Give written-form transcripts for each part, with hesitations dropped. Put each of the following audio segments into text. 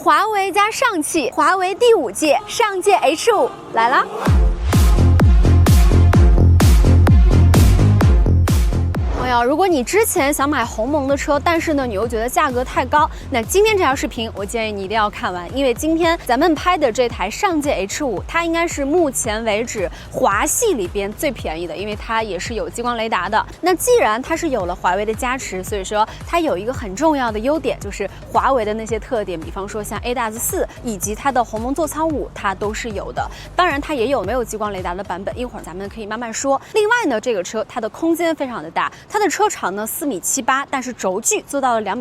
华为加上汽，华为第5届上届 H5来了。如果你之前想买鸿蒙的车，但是呢你又觉得价格太高，那今天这条视频我建议你一定要看完，因为今天咱们拍的这台上届 H5，它应该是目前为止华系里边最便宜的，因为它也是有激光雷达的。那既然它是有了华为的加持，所以说它有一个很重要的优点，就是华为的那些特点，比方说像 ADAS4 以及它的鸿蒙座舱5，它都是有的。当然它也有没有激光雷达的版本，一会儿咱们可以慢慢说。另外呢，这个车它的空间非常的大，它的车长呢4.78米，但是轴距做到了2.84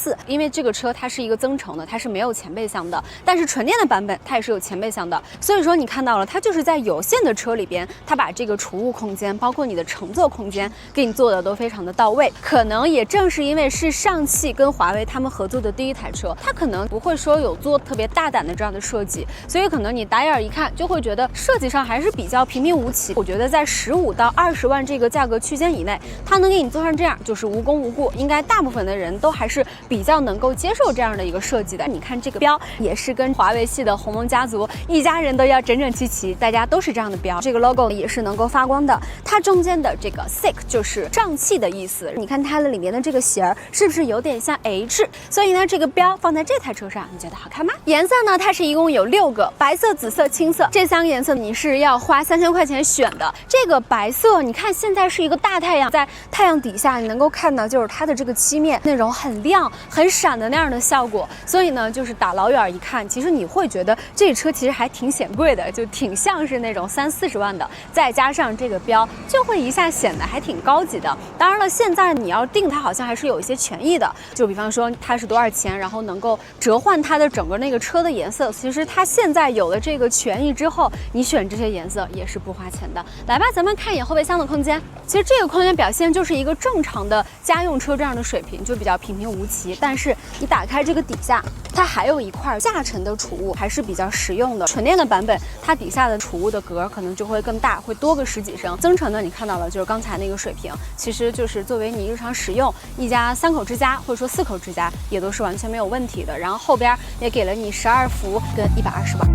米。因为这个车它是一个增程的，它是没有前备箱的，但是纯电的版本它也是有前备箱的。所以说你看到了，它就是在有限的车里边，它把这个储物空间，包括你的乘坐空间，给你做的都非常的到位。可能也正是因为是上汽跟华为他们合作的第一台车，它可能不会说有做特别大胆的这样的设计，所以可能你打眼一看就会觉得设计上还是比较平平无奇。我觉得在15到20万这个价格区间以内，它能给你做上这样，就是无功无过，应该大部分的人都还是比较能够接受这样的一个设计的。你看这个标也是跟华为系的鸿蒙家族一家人都要整整齐齐，大家都是这样的标，这个 logo 也是能够发光的。它中间的这个 SiC 就是上汽的意思，你看它的里面的这个弦儿是不是有点像 H？ 所以呢，这个标放在这台车上，你觉得好看吗？颜色呢，它是一共有6个，白色、紫色、青色，这3个颜色你是要花3000块钱选的。这个白色，你看现在是一个大太阳，在太阳底下你能够看到就是它的这个漆面那种很亮很闪的那样的效果，所以呢就是打老远一看，其实你会觉得这车其实还挺显贵的，就挺像是那种30-40万的，再加上这个标就会一下显得还挺高级的。当然了，现在你要定它好像还是有一些权益的，就比方说它是多少钱，然后能够折换它的整个那个车的颜色，其实它现在有了这个权益之后，你选这些颜色也是不花钱的。来吧，咱们看一眼后备箱的空间。其实这个空间表现就是一个正常的家用车这样的水平，就比较平平无奇。但是你打开这个底下，它还有一块下沉的储物，还是比较实用的。纯电的版本，它底下的储物的格可能就会更大，会多个10几升。增程呢，你看到了，就是刚才那个水平，其实就是作为你日常使用，一家3口之家或者说4口之家也都是完全没有问题的。然后后边也给了你12伏跟120瓦。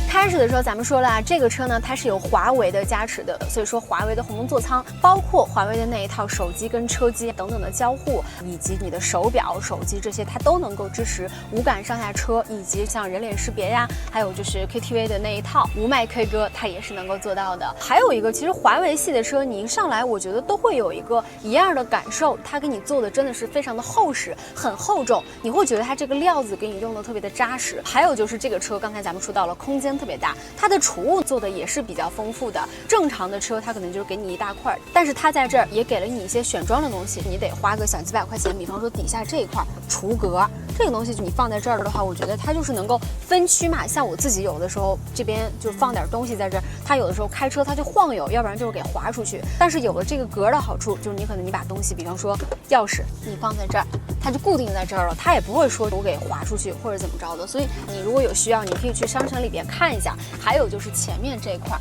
开始的时候咱们说了啊，这个车呢它是有华为的加持的，所以说华为的鸿蒙座舱，包括华为的那一套手机跟车机等等的交互，以及你的手表、手机这些，它都能够支持无感上下车，以及像人脸识别呀，还有就是 KTV 的那一套无麦 K 歌，它也是能够做到的。还有一个，其实华为系的车你一上来，我觉得都会有一个一样的感受，它给你做的真的是非常的厚实，很厚重，你会觉得它这个料子给你用的特别的扎实。还有就是这个车，刚才咱们说到了空间特别大，它的储物做的也是比较丰富的。正常的车它可能就是给你一大块，但是它在这儿也给了你一些选装的东西，你得花个小几百块钱。比方说底下这一块储物格，这个东西你放在这儿的话，我觉得它就是能够分区嘛。像我自己有的时候这边就放点东西在这儿，它有的时候开车它就晃悠，要不然就是给划出去。但是有了这个格的好处，就是你可能你把东西，比方说钥匙你放在这儿，它就固定在这儿了，它也不会说我给划出去或者怎么着的。所以你如果有需要，你可以去商城里边看一下。还有就是前面这一块，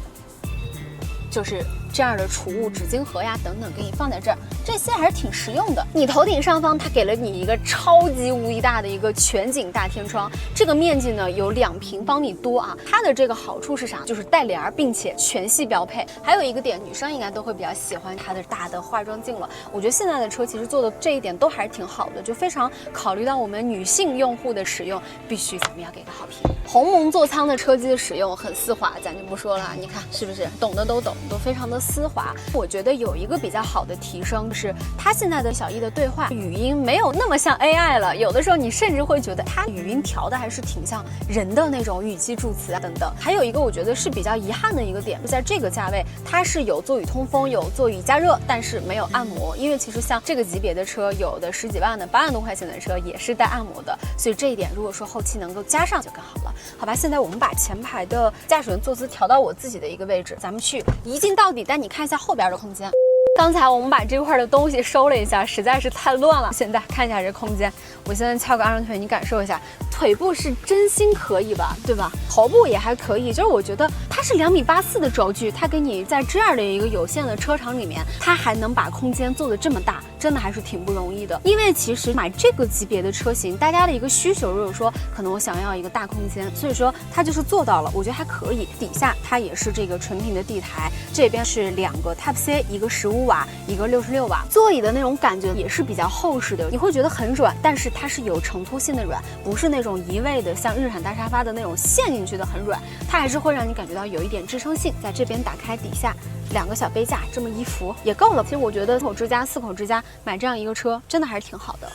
就是这样的储物纸巾盒呀等等，给你放在这儿，这些还是挺实用的。你头顶上方它给了你一个超级无敌大的一个全景大天窗，这个面积呢有2平方米多啊。它的这个好处是啥？就是带帘儿，并且全系标配。还有一个点，女生应该都会比较喜欢它的大的化妆镜了。我觉得现在的车其实做的这一点都还是挺好的，就非常考虑到我们女性用户的使用，必须咱们要给个好评。鸿蒙座舱的车机的使用很丝滑，咱就不说了，你看是不是？懂的都懂，都非常的丝滑。我觉得有一个比较好的提升是，它现在的小艺的对话语音没有那么像 AI 了，有的时候你甚至会觉得它语音调的还是挺像人的那种语气助词啊等等。还有一个我觉得是比较遗憾的一个点，在这个价位它是有座椅通风、有座椅加热，但是没有按摩。因为其实像这个级别的车，有的10几万的、8万多块钱的车也是带按摩的，所以这一点如果说后期能够加上就更好了。好吧，现在我们把前排的驾驶员坐姿调到我自己的一个位置，咱们去一镜到底，带你看一下后边的空间。刚才我们把这块的东西收了一下，实在是太乱了。现在看一下这空间，我现在翘个2郎腿，你感受一下，腿部是真心可以吧，对吧？头部也还可以，就是我觉得它是2.84米的轴距，它给你在这样的一个有限的车场里面，它还能把空间做得这么大，真的还是挺不容易的。因为其实买这个级别的车型，大家的一个需求，如果说可能我想要一个大空间，所以说它就是做到了，我觉得还可以。底下它也是这个纯平的地台，这边是2个 Type C， 一个15瓦，一个66瓦，座椅的那种感觉也是比较厚实的，你会觉得很软，但是它是有承托性的软，不是那种一味的像日产大沙发的那种陷进去的很软，它还是会让你感觉到有一点支撑性。在这边打开底下2个小杯架，这么一扶也够了。其实我觉得3口之家、4口之家买这样一个车真的还是挺好的。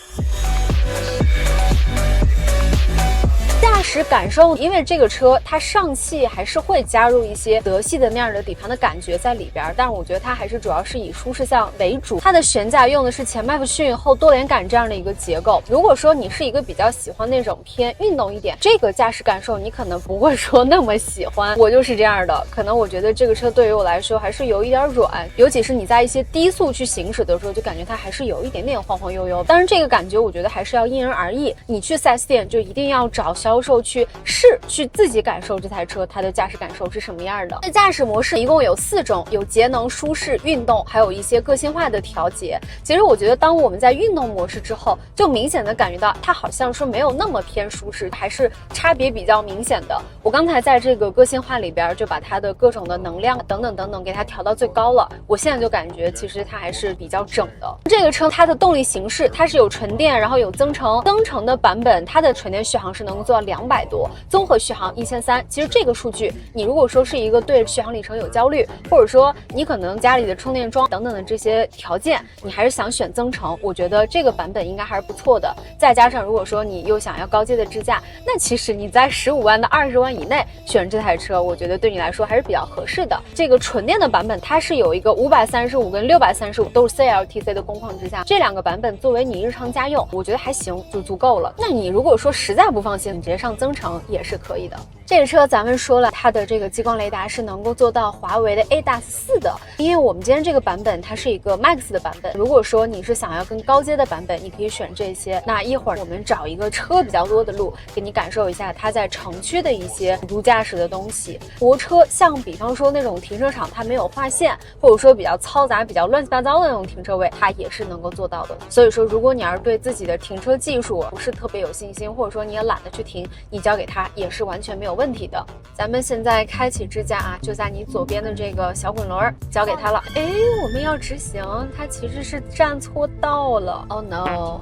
驾驶感受，因为这个车它上汽还是会加入一些德系的那样的底盘的感觉在里边，但是我觉得它还是主要是以舒适性为主。它的悬架用的是前麦弗逊后多连杆这样的一个结构。如果说你是一个比较喜欢那种偏运动一点，这个驾驶感受你可能不会说那么喜欢。我就是这样的，可能我觉得这个车对于我来说还是有一点软，尤其是你在一些低速去行驶的时候，就感觉它还是有一点点晃晃悠悠。当然这个感觉我觉得还是要因人而异，你去 4S 店就一定要找销售去试，去自己感受这台车它的驾驶感受是什么样的。驾驶模式一共有4种，有节能、舒适、运动，还有一些个性化的调节。其实我觉得当我们在运动模式之后，就明显的感觉到它好像说没有那么偏舒适，还是差别比较明显的。我刚才在这个个性化里边就把它的各种的能量等等等等给它调到最高了，我现在就感觉其实它还是比较整的。这个车它的动力形式它是有纯电，然后有增程的版本，它的纯电续航是能够做到200多，综合续航1300。其实这个数据你如果说是一个对续航里程有焦虑，或者说你可能家里的充电桩等等的这些条件你还是想选增程，我觉得这个版本应该还是不错的。再加上如果说你又想要高阶的智驾，那其实你在15万到20万以内选这台车，我觉得对你来说还是比较合适的。这个纯电的版本它是有一个535跟635都是 CLTC 的工况之下，这2个版本作为你日常家用我觉得还行，就足够了。那你如果说实在不放心，你直接上增程也是可以的。这个车咱们说了，它的这个激光雷达是能够做到华为的 ADAS 4的，因为我们今天这个版本它是一个 Max 的版本，如果说你是想要更高阶的版本，你可以选这些。那一会儿我们找一个车比较多的路，给你感受一下它在城区的一些辅助驾驶的东西。国车像比方说那种停车场它没有划线，或者说比较嘈杂比较乱七八糟的那种停车位，它也是能够做到的。所以说如果你要是对自己的停车技术不是特别有信心，或者说你也懒得去停，你交给它也是完全没有问题的。咱们现在开启支架啊，就在你左边的这个小滚轮交给它了。哎，我们要直行，它其实是站错道了。Oh no！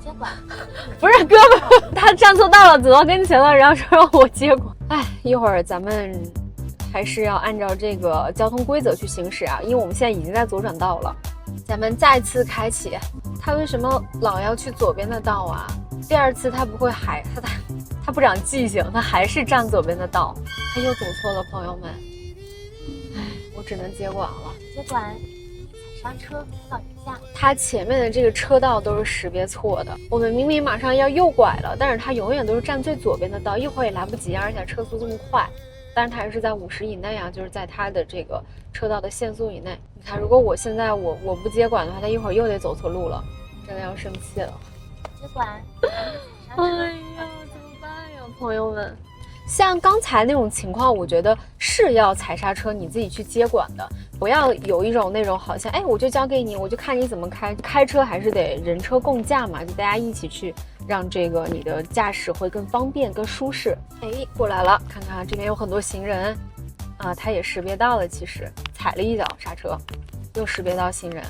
不是哥们，他站错道了，走到跟前了，然后说让我接管。哎，一会儿咱们还是要按照这个交通规则去行驶啊，因为我们现在已经在左转道了。咱们再次开启，他为什么老要去左边的道啊？第2次他不会他不长记性，他还是站左边的道，他又走错了，朋友们。唉，我只能接管了。接管，踩刹车，放下。他前面的这个车道都是识别错的，我们明明马上要右拐了，但是他永远都是站最左边的道，一会儿也来不及，而且车速这么快。但是他还是在50以内啊，就是在他的这个车道的限速以内。你看，如果我现在我不接管的话，他一会儿又得走错路了，真的要生气了。接管，哎呀，怎么办呀，朋友们？像刚才那种情况，我觉得是要踩刹车，你自己去接管的，不要有一种那种好像，哎，我就交给你，我就看你怎么开。开车还是得人车共驾嘛，就大家一起去，让这个你的驾驶会更方便、更舒适。哎，过来了，看看这边有很多行人，啊，他也识别到了，其实踩了一脚刹车，又识别到行人，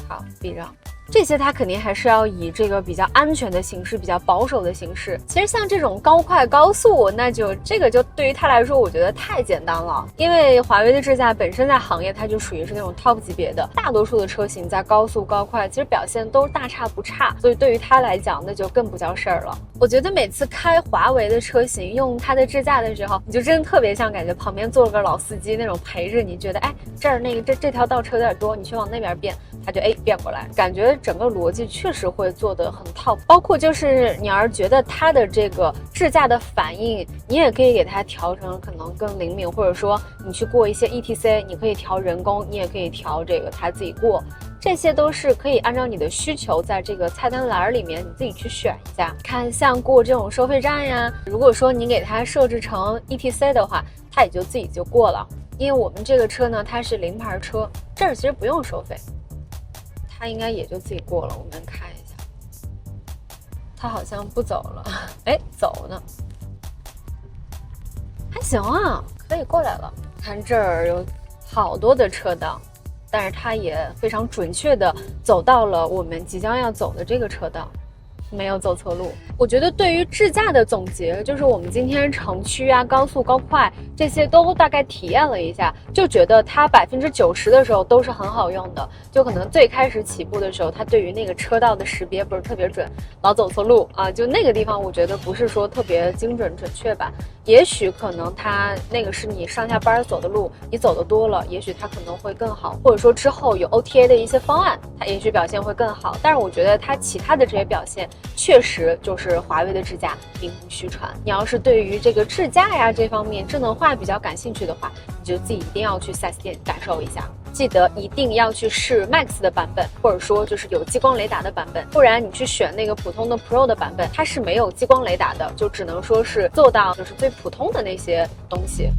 好，避让。这些它肯定还是要以这个比较安全的形式，比较保守的形式。其实像这种高快高速，那就这个就对于它来说，我觉得太简单了。因为华为的智驾本身在行业它就属于是那种 top 级别的，大多数的车型在高速高快其实表现都大差不差，所以对于它来讲那就更不叫事儿了。我觉得每次开华为的车型用它的智驾的时候，你就真的特别像感觉旁边坐了个老司机那种陪着你，觉得哎这儿那个这条道车有点多，你去往那边变，它就变过来，感觉整个逻辑确实会做得很top。包括就是你要是觉得它的这个智驾的反应，你也可以给它调成可能更灵敏，或者说你去过一些 ETC， 你可以调人工，你也可以调这个它自己过。这些都是可以按照你的需求，在这个菜单栏里面你自己去选一下，看像过这种收费站呀。如果说你给它设置成 ETC 的话，它也就自己就过了。因为我们这个车呢，它是零牌车，这儿其实不用收费，它应该也就自己过了。我们看一下，它好像不走了，哎，走呢，还行啊，可以过来了。看这儿有好多的车道。但是它也非常准确地走到了我们即将要走的这个车道，没有走错路。我觉得对于智驾的总结，就是我们今天城区啊、高速、高快这些都大概体验了一下，就觉得它90%的时候都是很好用的。就可能最开始起步的时候，它对于那个车道的识别不是特别准，老走错路啊，就那个地方我觉得不是说特别精准准确吧。也许可能它那个是你上下班走的路，你走的多了，也许它可能会更好，或者说之后有 OTA 的一些方案，它也许表现会更好。但是我觉得它其他的这些表现确实就是华为的智驾名不虚传。你要是对于这个智驾呀这方面智能化比较感兴趣的话，你就自己一定要去 4S 店感受一下。记得一定要去试 Max 的版本，或者说就是有激光雷达的版本，不然你去选那个普通的 Pro 的版本，它是没有激光雷达的，就只能说是做到就是最普通的那些东西。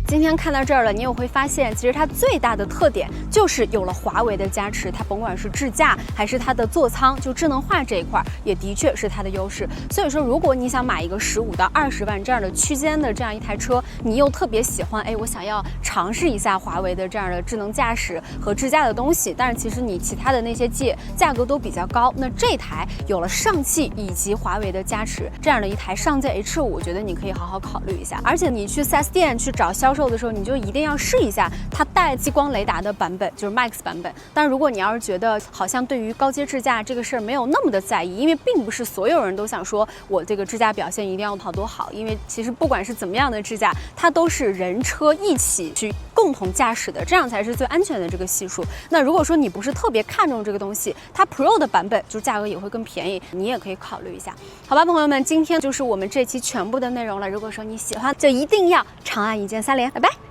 今天看到这儿了，你也会发现，其实它最大的特点就是有了华为的加持，它甭管是智驾还是它的座舱，就智能化这一块，也的确是它的优势。所以说，如果你想买一个15到20万这样的区间的这样一台车，你又特别喜欢，哎，我想要尝试一下华为的这样的智能驾驶和智驾的东西，但是其实你其他的那些价格都比较高，那这台有了上汽以及华为的加持，这样的一台上届 H5，我觉得你可以好好考虑一下。而且你去 4S 店去找销售的时候，你就一定要试一下它带激光雷达的版本，就是 Max 版本。但如果你要是觉得好像对于高阶智驾这个事儿没有那么的在意，因为并不是所有人都想说我这个智驾表现一定要跑多好，因为其实不管是怎么样的智驾，它都是人车一起去共同驾驶的，这样才是最安全的这个系数。那如果说你不是特别看重这个东西，它 Pro 的版本就价格也会更便宜，你也可以考虑一下。好吧，朋友们，今天就是我们这期全部的内容了。如果说你喜欢，就一定要长按一键3连，拜拜。